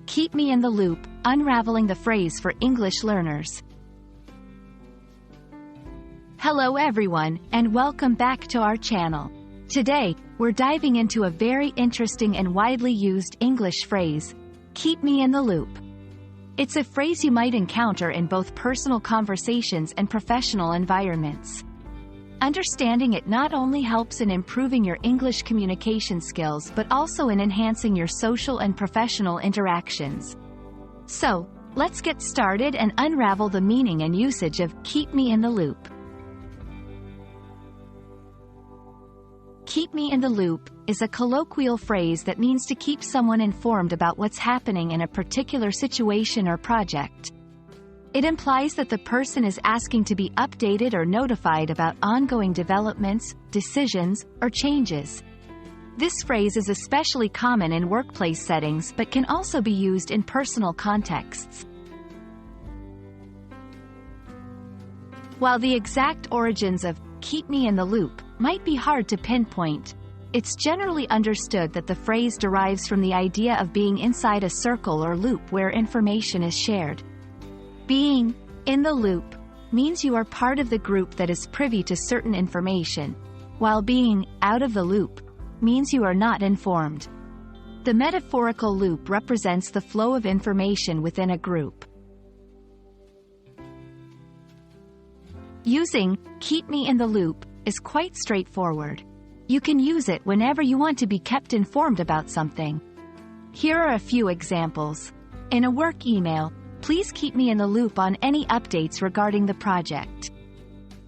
Keep me in the loop, unraveling the phrase for English learners. Hello everyone, and welcome back to our channel. Today, we're diving into a very interesting and widely used English phrase, keep me in the loop. It's a phrase you might encounter in both personal conversations and professional environments. Understanding it not only helps in improving your English communication skills but also in enhancing your social and professional interactions. So, let's get started and unravel the meaning and usage of keep me in the loop. Keep me in the loop is a colloquial phrase that means to keep someone informed about what's happening in a particular situation or project. It implies that the person is asking to be updated or notified about ongoing developments, decisions, or changes. This phrase is especially common in workplace settings but can also be used in personal contexts. While the exact origins of keep me in the loop might be hard to pinpoint, it's generally understood that the phrase derives from the idea of being inside a circle or loop where information is shared. Being in the loop means you are part of the group that is privy to certain information, while being out of the loop means you are not informed. The metaphorical loop represents the flow of information within a group. Using keep me in the loop is quite straightforward. You can use it whenever you want to be kept informed about something. Here are a few examples. In a work email, please keep me in the loop on any updates regarding the project.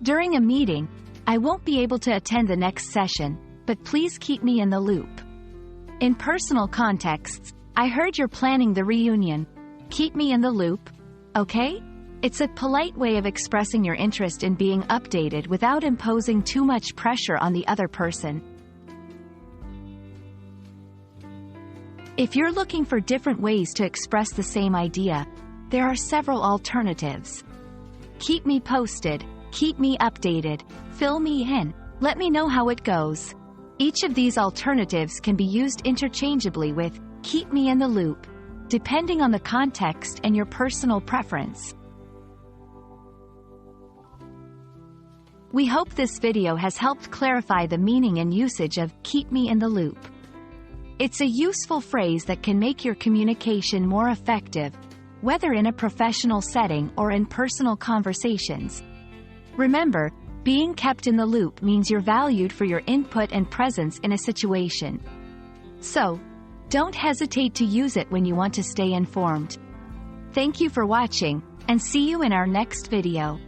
During a meeting, I won't be able to attend the next session, but please keep me in the loop. In personal contexts, I heard you're planning the reunion. Keep me in the loop, okay? It's a polite way of expressing your interest in being updated without imposing too much pressure on the other person. If you're looking for different ways to express the same idea, there are several alternatives. Keep me posted, keep me updated, fill me in, let me know how it goes. Each of these alternatives can be used interchangeably with keep me in the loop, depending on the context and your personal preference. We hope this video has helped clarify the meaning and usage of keep me in the loop. It's a useful phrase that can make your communication more effective, whether in a professional setting or in personal conversations. Remember, being kept in the loop means you're valued for your input and presence in a situation. So, don't hesitate to use it when you want to stay informed. Thank you for watching, and see you in our next video.